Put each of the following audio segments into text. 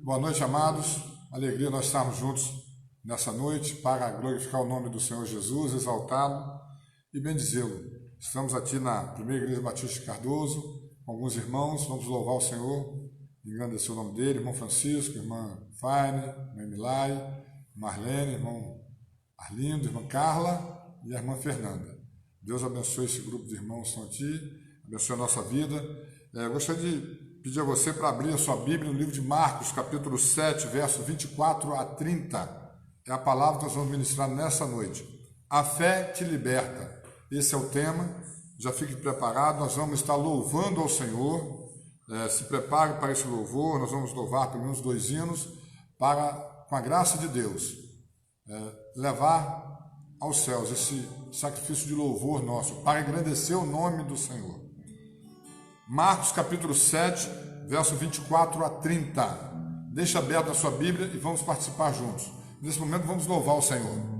Boa noite, amados. Alegria nós estarmos juntos nessa noite para glorificar o nome do Senhor Jesus, exaltá-lo e bendizê-lo. Estamos aqui na Primeira Igreja Batista de Cardoso, com alguns irmãos, vamos louvar o Senhor, engrandecer o nome dele, irmão Francisco, irmã Faine, irmã Emilai, Marlene, irmão Arlindo, irmã Carla e a irmã Fernanda. Deus abençoe esse grupo de irmãos que estão aqui, abençoe a nossa vida. Eu gostaria de pedir a você para abrir a sua Bíblia no livro de Marcos, capítulo 7, verso 24 a 30. É a palavra que nós vamos ministrar nessa noite. A fé te liberta. Esse é o tema. Já fique preparado. Nós vamos estar louvando ao Senhor. Se prepare para esse louvor. Nós vamos louvar pelo menos 2 hinos para, com a graça de Deus, levar aos céus esse sacrifício de louvor nosso, para engrandecer o nome do Senhor. Marcos capítulo 7, verso 24 a 30. Deixa aberta a sua Bíblia e vamos participar juntos. Nesse momento vamos louvar o Senhor.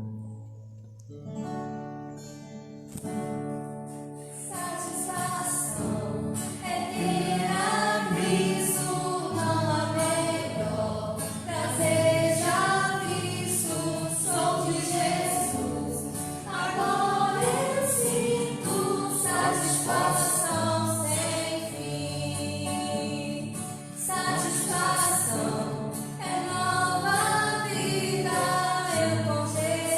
Satisfação é nova vida, eu confesso.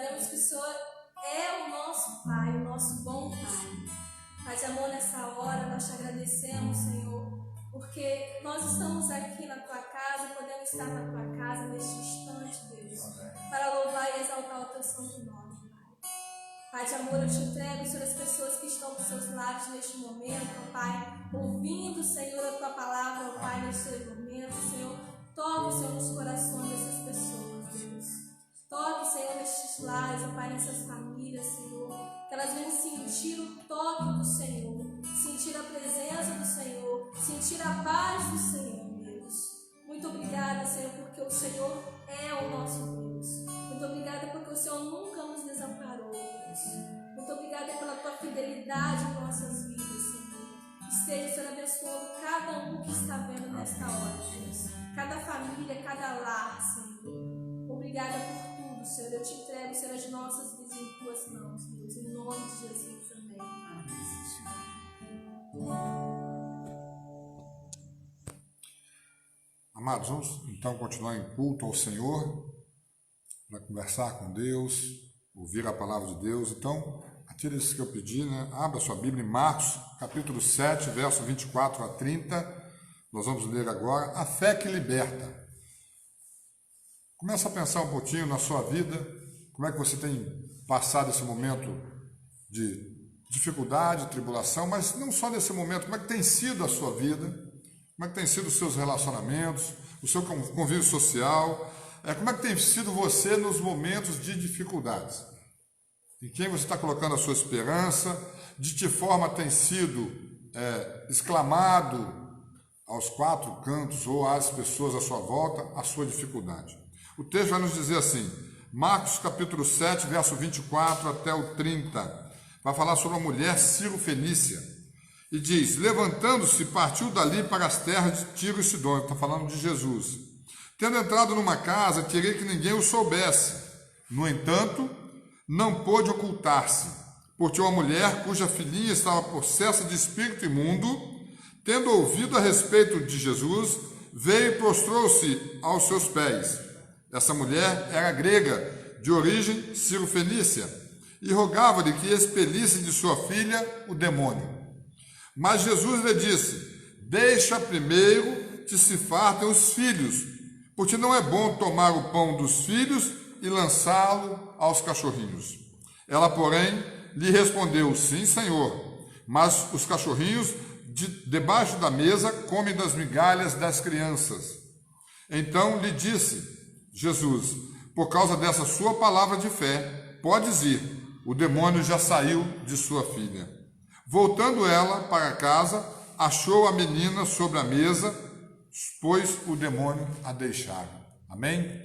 sabemos que o Senhor é o nosso Pai, o nosso bom Pai. Pai de amor, nessa hora nós te agradecemos, Senhor, porque nós estamos aqui na tua casa, podemos estar na tua casa neste instante, Deus, para louvar e exaltar o teu santo nome, Pai. Pai de amor, eu te entrego, Senhor, as pessoas que estão nos seus lares neste momento, ó Pai, ouvindo, Senhor, a tua palavra, ó Pai, neste momento, Senhor. Toque, Senhor, nos corações dessas pessoas, Deus. Toque, Senhor, nestes lares, ó Pai, nessas famílias, Senhor. Que elas venham sentir o toque do Senhor, sentir a presença do Senhor, sentir a paz do Senhor, Deus. Muito obrigada, Senhor, porque o Senhor é o nosso Deus. Muito obrigada porque o Senhor nunca nos desamparou, Deus. Muito obrigada pela tua fidelidade em nossas vidas, Senhor. Esteja, Senhor, abençoando cada um que está vendo nesta hora, Deus. Cada família, cada lar, Senhor. Obrigada por tudo, Senhor. Eu te entrego, Senhor, as nossas vidas em tuas mãos, Deus. Em nome de Jesus, amém. Amados, vamos então continuar em culto ao Senhor, para conversar com Deus, ouvir a palavra de Deus. Então, atire isso que eu pedi, né? Abra sua Bíblia em Marcos, capítulo 7, verso 24 a 30. Nós vamos ler agora a fé que liberta. Começa a pensar um pouquinho na sua vida, como é que você tem passado esse momento de dificuldade, tribulação, mas não só nesse momento, como é que tem sido a sua vida, como é que tem sido os seus relacionamentos, o seu convívio social, como é que tem sido você nos momentos de dificuldades, em quem você está colocando a sua esperança, de que forma tem sido exclamado aos quatro cantos ou às pessoas à sua volta a sua dificuldade. O texto vai nos dizer assim, Marcos capítulo 7, verso 24 até o 30, vai falar sobre a mulher Ciro-fenícia, e diz, levantando-se, partiu dali para as terras de Tiro e Sidom, está falando de Jesus. Tendo entrado numa casa, queria que ninguém o soubesse. No entanto, não pôde ocultar-se, porque uma mulher cuja filhinha estava possessa de espírito imundo, tendo ouvido a respeito de Jesus, veio e prostrou-se aos seus pés. Essa mulher era grega, de origem Ciro-fenícia, e rogava-lhe que expelisse de sua filha o demônio. Mas Jesus lhe disse, deixa primeiro que se fartem os filhos, porque não é bom tomar o pão dos filhos e lançá-lo aos cachorrinhos. Ela, porém, lhe respondeu, sim, Senhor, mas os cachorrinhos debaixo da mesa comem das migalhas das crianças. Então lhe disse Jesus, por causa dessa sua palavra de fé, podes ir, o demônio já saiu de sua filha. Voltando ela para casa, achou a menina sobre a mesa, pois o demônio a deixara. Amém?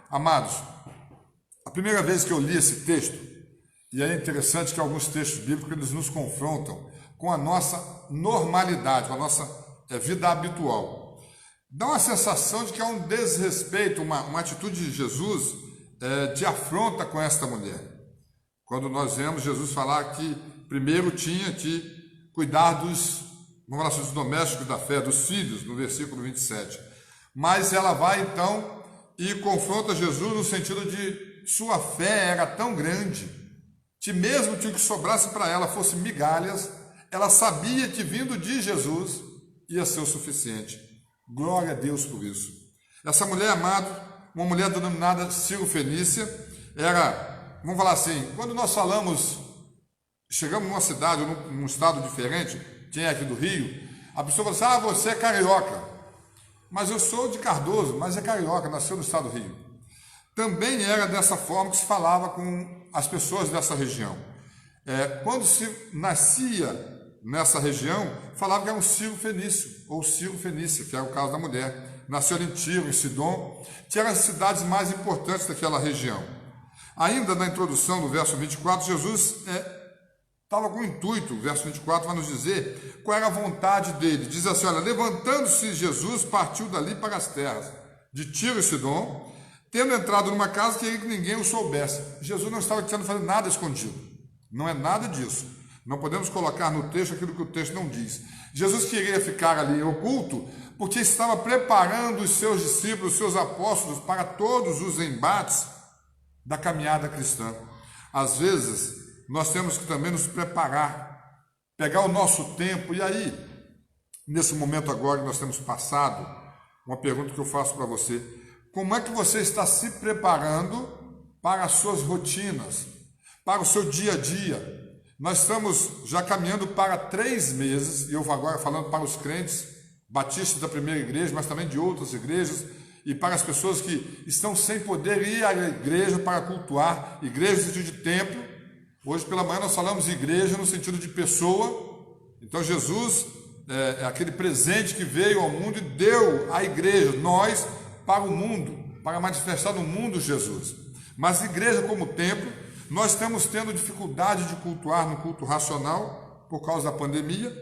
Amados, a primeira vez que eu li esse texto, e é interessante que alguns textos bíblicos eles nos confrontam com a nossa normalidade, com a nossa vida habitual. Dá uma sensação de que há um desrespeito, uma atitude de Jesus de afronta com esta mulher. Quando nós vemos Jesus falar que primeiro tinha que cuidar dos domésticos da fé, dos filhos, no versículo 27. Mas ela vai então e confronta Jesus no sentido de sua fé era tão grande que mesmo que o que sobrasse para ela fosse migalhas, ela sabia que vindo de Jesus ia ser o suficiente. Glória a Deus por isso. Essa mulher, amado, uma mulher denominada Ciro-fenícia, era, vamos falar assim, quando nós falamos, chegamos numa cidade, num estado diferente, quem é aqui do Rio, a pessoa fala assim, você é carioca. Mas eu sou de Cardoso, mas é carioca, nasceu no estado do Rio. Também era dessa forma que se falava com as pessoas dessa região. Quando se nascia nessa região, falava que era um Ciro-fenício, ou Ciro-fenícia, que era o caso da mulher. Nasceu em Tiro, em Sidom, que eram as cidades mais importantes daquela região. Ainda na introdução do verso 24, Jesus estava com o intuito, o verso 24 vai nos dizer qual era a vontade dele. Diz assim, olha, levantando-se Jesus, partiu dali para as terras de Tiro e Sidom, tendo entrado numa casa, queria que ninguém o soubesse. Jesus não estava querendo fazer nada escondido. Não é nada disso. Não podemos colocar no texto aquilo que o texto não diz. Jesus queria ficar ali oculto, porque estava preparando os seus discípulos, os seus apóstolos, para todos os embates da caminhada cristã. Às vezes, nós temos que também nos preparar, pegar o nosso tempo. E aí, nesse momento agora que nós temos passado, uma pergunta que eu faço para você: como é que você está se preparando para as suas rotinas, para o seu dia a dia? Nós estamos já caminhando para 3 meses, e eu vou agora falando para os crentes batistas da primeira igreja, mas também de outras igrejas, e para as pessoas que estão sem poder ir à igreja para cultuar, igreja no sentido de templo. Hoje pela manhã nós falamos igreja no sentido de pessoa. Então Jesus é aquele presente que veio ao mundo e deu à igreja, nós, para o mundo, para manifestar no mundo Jesus. Mas igreja como templo, nós estamos tendo dificuldade de cultuar no culto racional por causa da pandemia.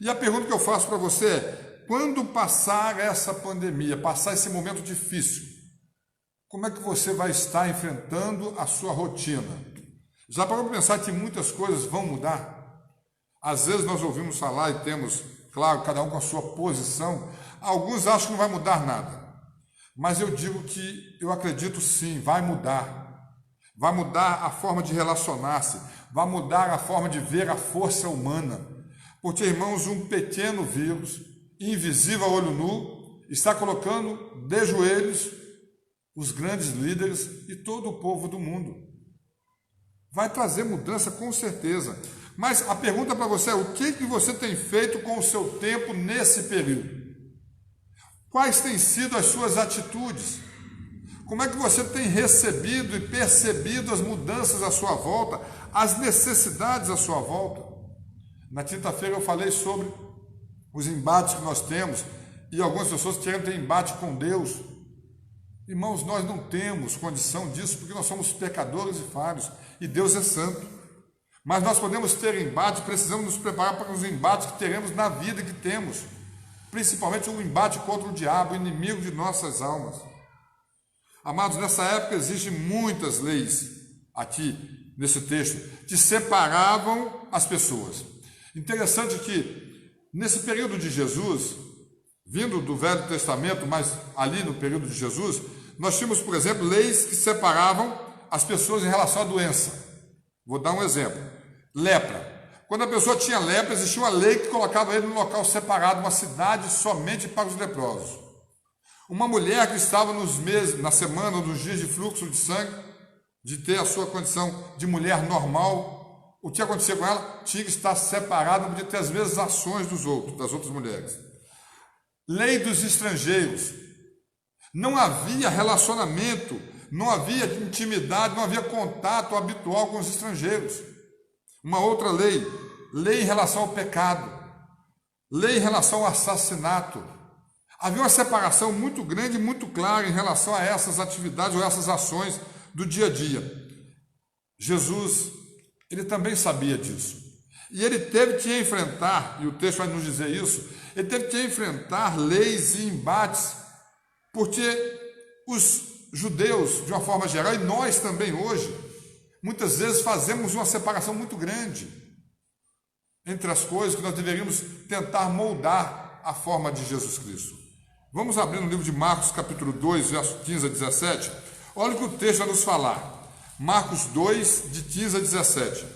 E a pergunta que eu faço para você é: quando passar essa pandemia, passar esse momento difícil, como é que você vai estar enfrentando a sua rotina? Já parou para pensar que muitas coisas vão mudar? Às vezes nós ouvimos falar e temos, claro, cada um com a sua posição. Alguns acham que não vai mudar nada. Mas eu digo que eu acredito sim, vai mudar. Vai mudar a forma de relacionar-se, vai mudar a forma de ver a força humana. Porque, irmãos, um pequeno vírus, invisível a olho nu, está colocando de joelhos os grandes líderes e todo o povo do mundo. Vai trazer mudança com certeza. Mas a pergunta para você é: o que você tem feito com o seu tempo nesse período? Quais têm sido as suas atitudes? Como é que você tem recebido e percebido as mudanças à sua volta, as necessidades à sua volta? Na quinta-feira eu falei sobre os embates que nós temos, e algumas pessoas querem ter embate com Deus. Irmãos, nós não temos condição disso, porque nós somos pecadores e falhos, e Deus é santo. Mas nós podemos ter embate, precisamos nos preparar para os embates que teremos na vida que temos, principalmente o embate contra o diabo, o inimigo de nossas almas. Amados, nessa época existem muitas leis, aqui nesse texto, que separavam as pessoas. Interessante que, nesse período de Jesus, vindo do Velho Testamento, mas ali no período de Jesus, nós tínhamos, por exemplo, leis que separavam as pessoas em relação à doença. Vou dar um exemplo: lepra. Quando a pessoa tinha lepra, existia uma lei que colocava ele num local separado, uma cidade somente para os leprosos. Uma mulher que estava nos meses, na semana, nos dias de fluxo de sangue, de ter a sua condição de mulher normal, o que acontecia com ela? Tinha que estar separada, não podia ter as mesmas ações das outras mulheres. Lei dos estrangeiros. Não havia relacionamento, não havia intimidade, não havia contato habitual com os estrangeiros. Uma outra lei, lei em relação ao pecado, lei em relação ao assassinato. Havia uma separação muito grande e muito clara em relação a essas atividades ou essas ações do dia a dia. Jesus, ele também sabia disso. E ele teve que enfrentar, e o texto vai nos dizer isso, ele teve que enfrentar leis e embates, porque os judeus, de uma forma geral, e nós também hoje, muitas vezes fazemos uma separação muito grande entre as coisas que nós deveríamos tentar moldar a forma de Jesus Cristo. Vamos abrir no livro de Marcos, capítulo 2, versos 15 a 17. Olha o que o texto vai nos falar. Marcos 2, de 15 a 17.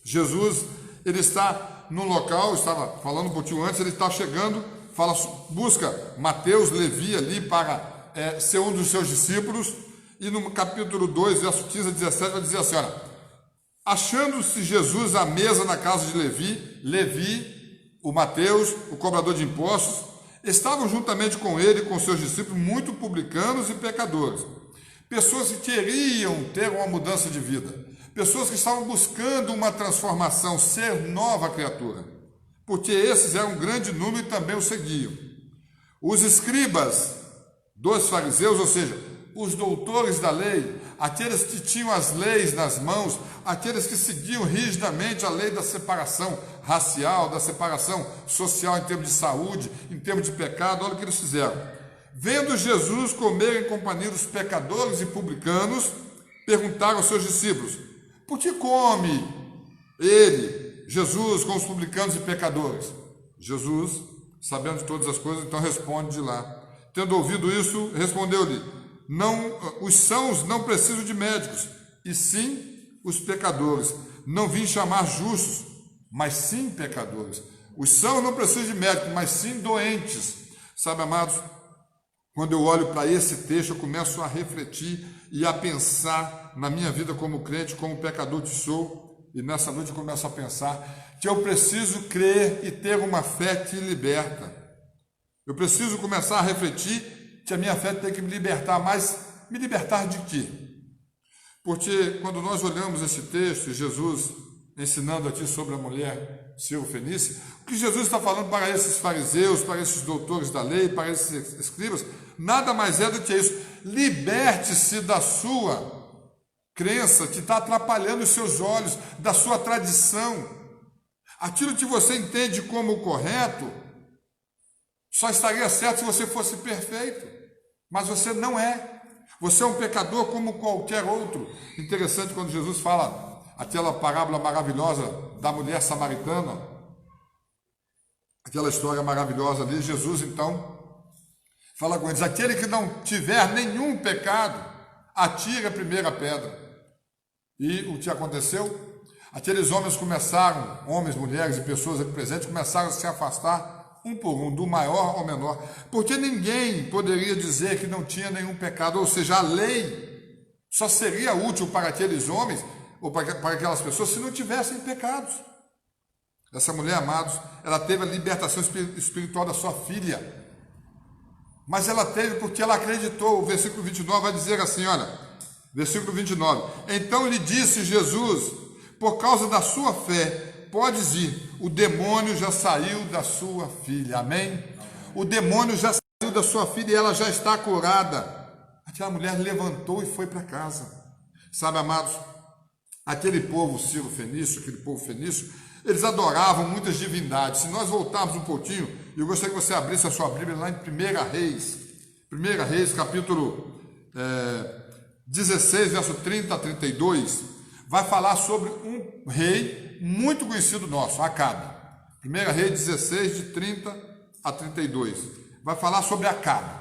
Jesus, ele está no local, estava falando um pouquinho antes, ele está chegando, busca Mateus, Levi ali para ser um dos seus discípulos, e no capítulo 2, verso 15 a 17, vai dizer assim: olha, achando-se Jesus à mesa na casa de Levi, o Mateus, o cobrador de impostos, estavam juntamente com ele e com seus discípulos muitos publicanos e pecadores, pessoas que queriam ter uma mudança de vida, pessoas que estavam buscando uma transformação, ser nova criatura, porque esses eram um grande número e também o seguiam. Os escribas dos fariseus, ou seja, os doutores da lei, aqueles que tinham as leis nas mãos, aqueles que seguiam rigidamente a lei da separação racial, da separação social em termos de saúde, em termos de pecado, olha o que eles fizeram. Vendo Jesus comer em companhia dos pecadores e publicanos, perguntaram aos seus discípulos: por que come ele, Jesus, com os publicanos e pecadores? Jesus, sabendo de todas as coisas, então responde de lá. Tendo ouvido isso, respondeu-lhe: os sãos não precisam de médicos, e sim os pecadores. Não vim chamar justos, mas sim pecadores. Os sãos não precisam de médicos, mas sim doentes. Sabe, amados, quando eu olho para esse texto, eu começo a refletir e a pensar na minha vida como crente, como pecador que sou, e nessa noite eu começo a pensar que eu preciso crer e ter uma fé que liberta. Eu preciso começar a refletir que a minha fé tem que me libertar, mas me libertar de quê? Porque quando nós olhamos esse texto, Jesus ensinando aqui sobre a mulher Sírio-Fenícia, o que Jesus está falando para esses fariseus, para esses doutores da lei, para esses escribas, nada mais é do que isso. Liberte-se da sua crença que está atrapalhando os seus olhos, da sua tradição. Aquilo que você entende como correto só estaria certo se você fosse perfeito, mas você não é. Você é um pecador como qualquer outro. Interessante quando Jesus fala aquela parábola maravilhosa da mulher samaritana, aquela história maravilhosa ali. Jesus então fala com eles: aquele que não tiver nenhum pecado, atire a primeira pedra. E o que aconteceu? Aqueles homens começaram, homens, mulheres e pessoas aqui presentes, começaram a se afastar um por um, do maior ao menor, porque ninguém poderia dizer que não tinha nenhum pecado, ou seja, a lei só seria útil para aqueles homens ou para aquelas pessoas se não tivessem pecados. Essa mulher, amados, ela teve a libertação espiritual da sua filha, mas ela teve porque ela acreditou. O versículo 29 vai dizer assim, olha, versículo 29, então lhe disse Jesus: por causa da sua fé, podes ir, o demônio já saiu da sua filha, amém? O demônio já saiu da sua filha e ela já está curada. Aquela mulher levantou e foi para casa. Sabe, amados, aquele povo Sírio-Fenício, aquele povo fenício, eles adoravam muitas divindades. Se nós voltarmos um pouquinho, eu gostaria que você abrisse a sua Bíblia lá em 1 Reis, capítulo 16, verso 30 a 32, vai falar sobre um rei muito conhecido nosso, Acabe. 1 Reis 16, de 30 a 32. Vai falar sobre Acabe.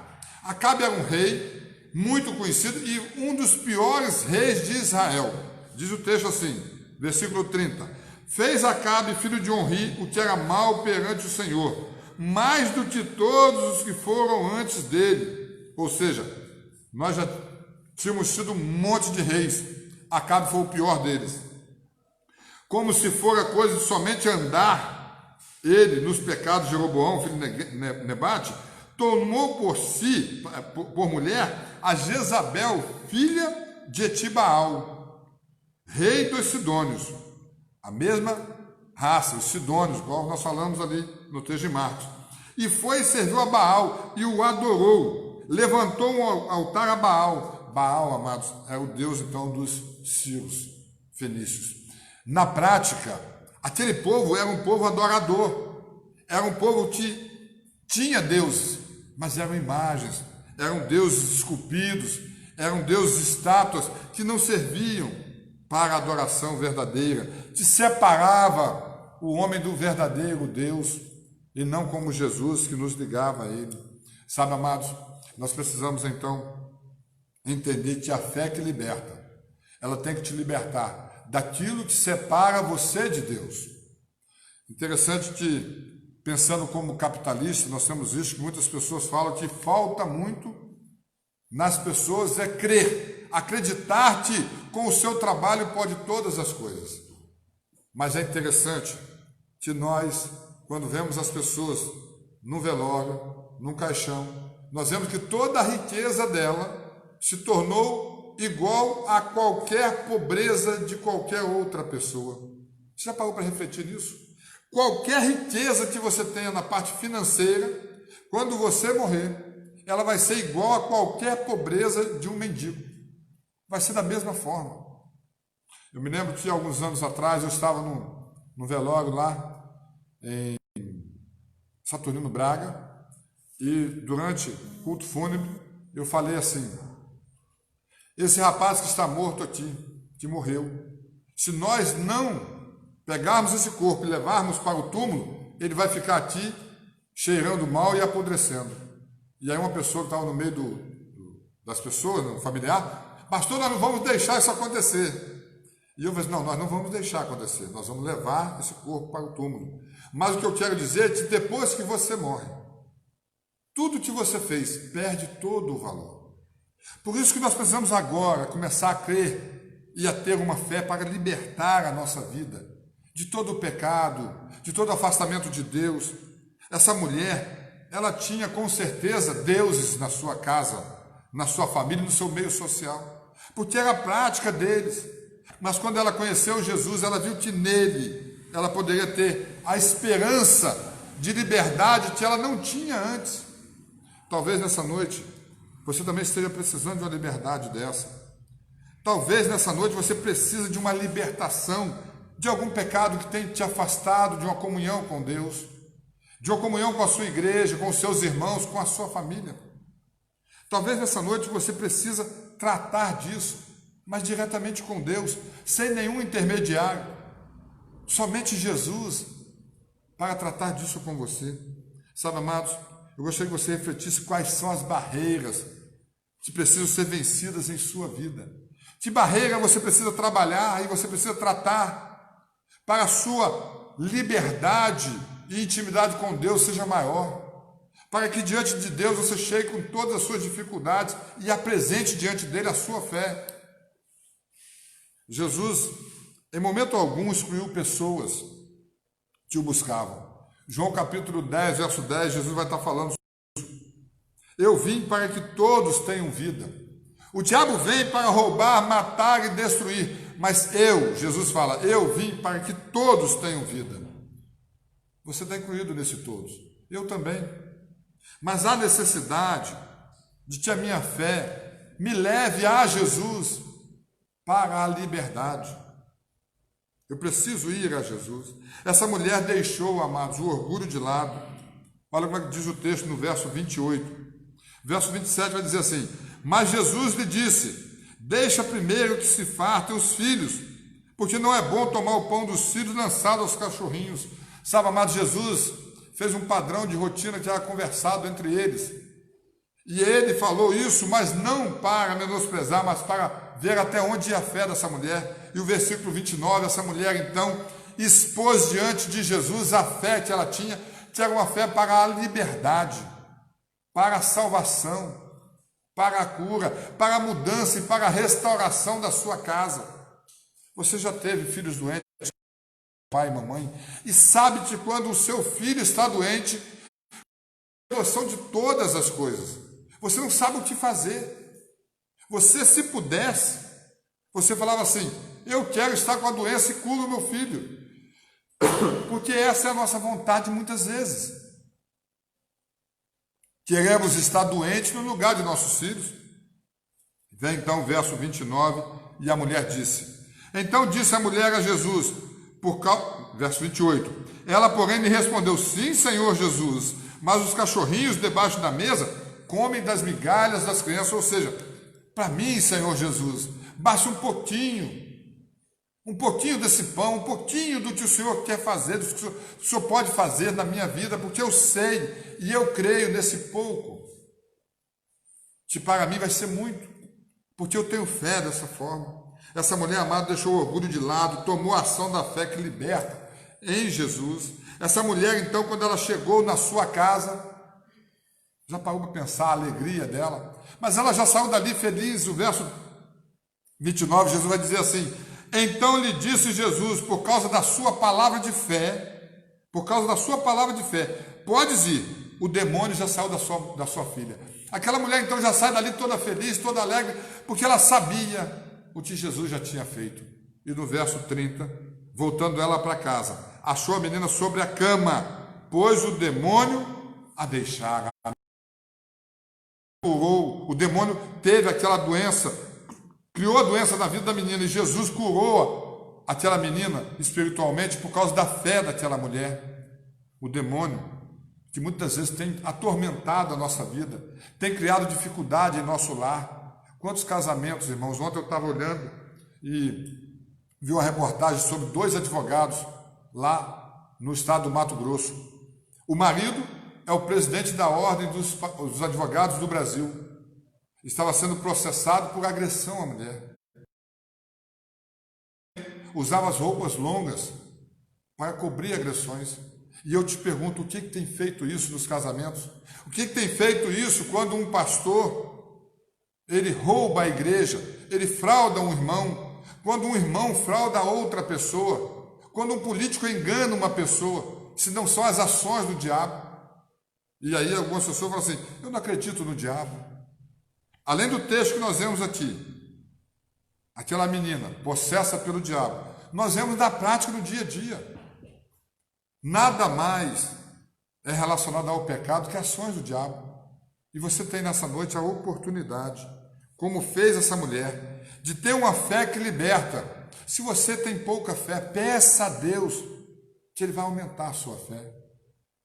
Acabe era um rei muito conhecido e um dos piores reis de Israel. Diz o texto assim, versículo 30. Fez Acabe, filho de Onri, o que era mal perante o Senhor, mais do que todos os que foram antes dele. Ou seja, nós já tínhamos tido um monte de reis. Acabe foi o pior deles. Como se fora coisa de somente andar ele nos pecados de Jeroboão, filho de Nebate, tomou por mulher, a Jezabel, filha de Etibaal, rei dos Sidônios, a mesma raça, os Sidônios, igual nós falamos ali no texto de Marcos, e foi e serviu a Baal, e o adorou, levantou um altar a Baal. Baal, amados, é o deus então dos sírios fenícios. Na prática, aquele povo era um povo adorador, era um povo que tinha deuses, mas eram imagens, eram deuses esculpidos, eram deuses estátuas que não serviam para a adoração verdadeira, que separava o homem do verdadeiro Deus, e não como Jesus que nos ligava a ele. Sabe, amados, nós precisamos então entender que a fé que liberta, ela tem que te libertar daquilo que separa você de Deus. Interessante que, pensando como capitalista, nós temos visto que muitas pessoas falam que falta muito nas pessoas é crer, acreditar que com o seu trabalho pode todas as coisas. Mas é interessante que nós, quando vemos as pessoas no velório, num caixão, nós vemos que toda a riqueza dela se tornou igual a qualquer pobreza de qualquer outra pessoa. Você já parou para refletir nisso? Qualquer riqueza que você tenha na parte financeira, quando você morrer, ela vai ser igual a qualquer pobreza de um mendigo. Vai ser da mesma forma. Eu me lembro que alguns anos atrás eu estava no velório lá em Saturnino Braga e durante o culto fúnebre eu falei assim: esse rapaz que está morto aqui, que morreu, se nós não pegarmos esse corpo e levarmos para o túmulo, ele vai ficar aqui cheirando mal e apodrecendo. E aí uma pessoa que estava no meio das pessoas, no familiar, pastor, nós não vamos deixar isso acontecer. E eu falei assim, não, nós não vamos deixar acontecer, nós vamos levar esse corpo para o túmulo. Mas o que eu quero dizer é que depois que você morre, tudo que você fez perde todo o valor. Por isso que nós precisamos agora começar a crer e a ter uma fé para libertar a nossa vida de todo o pecado, de todo o afastamento de Deus. Essa mulher, ela tinha com certeza deuses na sua casa, na sua família, no seu meio social, porque era a prática deles. Mas quando ela conheceu Jesus, ela viu que nele ela poderia ter a esperança de liberdade que ela não tinha antes. Talvez nessa noite você também esteja precisando de uma liberdade dessa. Talvez nessa noite você precise de uma libertação de algum pecado que tem te afastado de uma comunhão com Deus, de uma comunhão com a sua igreja, com os seus irmãos, com a sua família. Talvez nessa noite você precisa tratar disso, mas diretamente com Deus, sem nenhum intermediário, somente Jesus para tratar disso com você. Sabe, amados, eu gostaria que você refletisse quais são as barreiras que precisam ser vencidas em sua vida. Que barreira você precisa trabalhar e você precisa tratar para a sua liberdade e intimidade com Deus seja maior. Para que diante de Deus você chegue com todas as suas dificuldades e apresente diante dele a sua fé. Jesus, em momento algum, excluiu pessoas que o buscavam. João capítulo 10, verso 10, Jesus vai estar falando sobre isso. Eu vim para que todos tenham vida. O diabo vem para roubar, matar e destruir, mas eu, Jesus fala, eu vim para que todos tenham vida. Você está incluído nesse todos, eu também. Mas há necessidade de que a minha fé me leve a Jesus para a liberdade. Eu preciso ir a Jesus. Essa mulher deixou, amados, o orgulho de lado. Olha como é que diz o texto no verso 28. Verso 27 vai dizer assim, mas Jesus lhe disse, deixa primeiro que se fartem os filhos, porque não é bom tomar o pão dos filhos lançado aos cachorrinhos. Sabe, amado, Jesus fez um padrão de rotina que era conversado entre eles. E ele falou isso, mas não para menosprezar, mas para ver até onde ia a fé dessa mulher. E o versículo 29, essa mulher então expôs diante de Jesus a fé que ela tinha, que era uma fé para a liberdade, para a salvação, para a cura, para a mudança e para a restauração da sua casa. Você já teve filhos doentes, pai e mamãe, e sabe que quando o seu filho está doente, tem noção de todas as coisas. Você não sabe o que fazer. Você, se pudesse, você falava assim, eu quero estar com a doença e curo o meu filho. Porque essa é a nossa vontade muitas vezes. Queremos estar doentes no lugar de nossos filhos. Vem então o verso 29, e a mulher disse. Então disse a mulher a Jesus, verso 28, ela porém lhe respondeu, sim, Senhor Jesus, mas os cachorrinhos debaixo da mesa comem das migalhas das crianças, ou seja, para mim, Senhor Jesus, basta um pouquinho desse pão, um pouquinho do que o Senhor quer fazer, do que o Senhor pode fazer na minha vida, porque eu sei e eu creio nesse pouco, que para mim vai ser muito, porque eu tenho fé dessa forma. Essa mulher amada deixou o orgulho de lado, tomou a ação da fé que liberta em Jesus. Essa mulher, então, quando ela chegou na sua casa, já parou para pensar a alegria dela, mas ela já saiu dali feliz. O verso 29, Jesus vai dizer assim, então lhe disse Jesus, por causa da sua palavra de fé, podes ir, o demônio já saiu da sua filha. Aquela mulher então já sai dali toda feliz, toda alegre, porque ela sabia o que Jesus já tinha feito. E no verso 30, voltando ela para casa, achou a menina sobre a cama, pois o demônio a deixara. O demônio teve aquela doença, criou a doença na vida da menina, e Jesus curou aquela menina espiritualmente por causa da fé daquela mulher. O demônio, que muitas vezes tem atormentado a nossa vida, tem criado dificuldade em nosso lar. Quantos casamentos, irmãos? Ontem eu estava olhando e vi uma reportagem sobre 2 advogados lá no estado do Mato Grosso. O marido é o presidente da Ordem dos Advogados do Brasil. estava sendo processado por agressão à mulher. Usava as roupas longas para cobrir agressões. E eu te pergunto, o que tem feito isso nos casamentos? O que tem feito isso quando um pastor, ele rouba a igreja, ele frauda um irmão, quando um irmão frauda outra pessoa, quando um político engana uma pessoa, se não são as ações do diabo. E aí algumas pessoas falam assim, eu não acredito no diabo. Além do texto que nós vemos aqui, aquela menina possessa pelo diabo, nós vemos na prática no dia a dia. Nada mais é relacionado ao pecado que ações do diabo. E você tem nessa noite a oportunidade, como fez essa mulher, de ter uma fé que liberta. Se você tem pouca fé, peça a Deus que Ele vai aumentar a sua fé.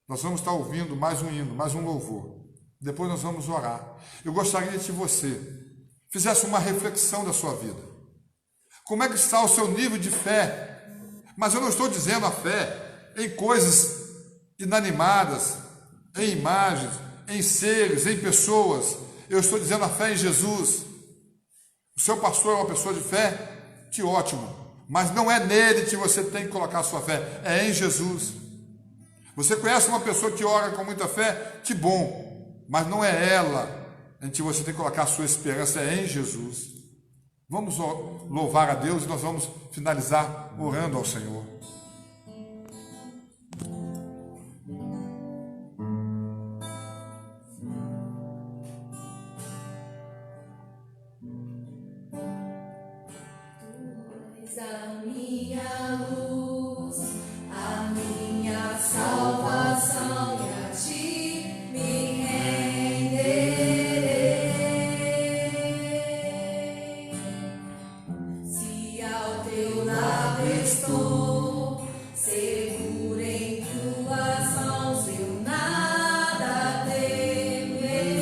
Nós vamos estar ouvindo mais um hino, mais um louvor. Depois nós vamos orar. Eu gostaria que você fizesse uma reflexão da sua vida. Como é que está o seu nível de fé? Mas eu não estou dizendo a fé em coisas inanimadas, em imagens, em seres, em pessoas. Eu estou dizendo a fé em Jesus. O seu pastor é uma pessoa de fé? Que ótimo. Mas não é nele que você tem que colocar a sua fé, é em Jesus. Você conhece uma pessoa que ora com muita fé? Que bom. Mas não é ela em que você tem que colocar a sua esperança, é em Jesus. Vamos louvar a Deus e nós vamos finalizar orando ao Senhor. A minha luz, a minha salvação, e a ti me renderei. Se ao teu lado estou, seguro em tuas mãos, eu nada temerei.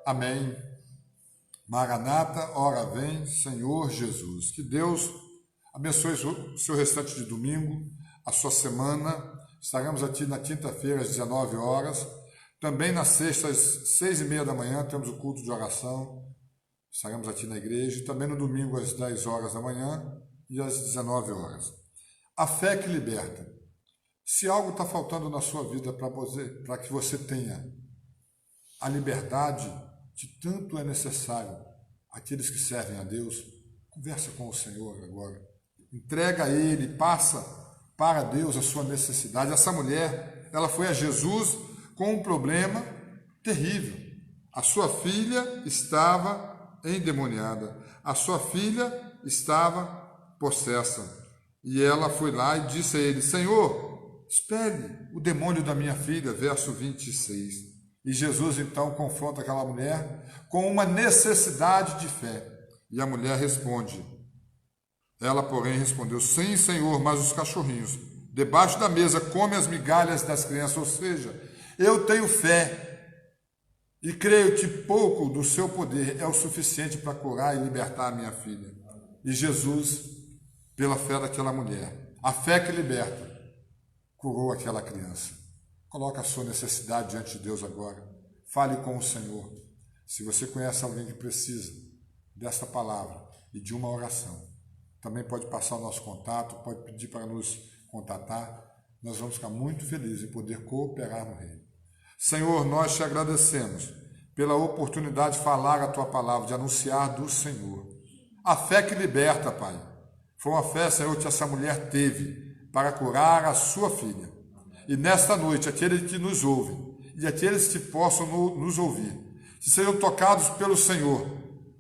Amém. Maranata, ora vem, Senhor Jesus. Que Deus abençoe o seu restante de domingo, a sua semana. Estaremos aqui na quinta-feira às 19 horas. Também na sexta às 6h30 da manhã temos o culto de oração. Estaremos aqui na igreja. Também no domingo às 10 horas da manhã e às 19 horas. A fé que liberta. Se algo está faltando na sua vida para que você tenha a liberdade que tanto é necessário àqueles que servem a Deus, conversa com o Senhor agora. Entrega a Ele, passa para Deus a sua necessidade. Essa mulher, ela foi a Jesus com um problema terrível. A sua filha estava endemoniada. A sua filha estava possessa. E ela foi lá e disse a ele: Senhor, expele o demônio da minha filha, verso 26. E Jesus então confronta aquela mulher com uma necessidade de fé. E a mulher responde. Ela, porém, respondeu: Sim, Senhor, mas os cachorrinhos debaixo da mesa comem as migalhas das crianças. Ou seja, eu tenho fé e creio que pouco do seu poder é o suficiente para curar e libertar a minha filha. E Jesus, pela fé daquela mulher, a fé que liberta, curou aquela criança. Coloque a sua necessidade diante de Deus agora. Fale com o Senhor. Se você conhece alguém que precisa desta palavra e de uma oração, também pode passar o nosso contato, pode pedir para nos contatar. Nós vamos ficar muito felizes em poder cooperar no reino. Senhor, nós te agradecemos pela oportunidade de falar a tua palavra, de anunciar do Senhor. A fé que liberta, Pai. Foi uma fé, Senhor, que essa mulher teve para curar a sua filha. E nesta noite, aqueles que nos ouvem e aqueles que possam nos ouvir, que sejam tocados pelo Senhor,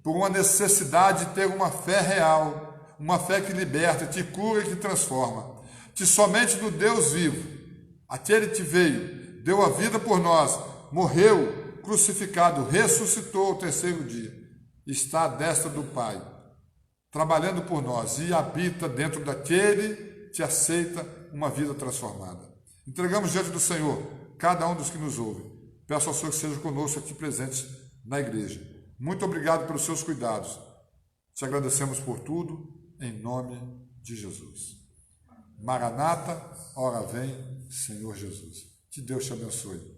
por uma necessidade de ter uma fé real, uma fé que liberta, que cura e que transforma, que somente do Deus vivo, aquele que veio, deu a vida por nós, morreu, crucificado, ressuscitou ao terceiro dia, está à destra do Pai, trabalhando por nós e habita dentro daquele que aceita uma vida transformada. Entregamos diante do Senhor cada um dos que nos ouve. Peço ao Senhor que seja conosco aqui presentes na igreja. Muito obrigado pelos seus cuidados. Te agradecemos por tudo, em nome de Jesus. Maranata, ora vem, Senhor Jesus. Que Deus te abençoe.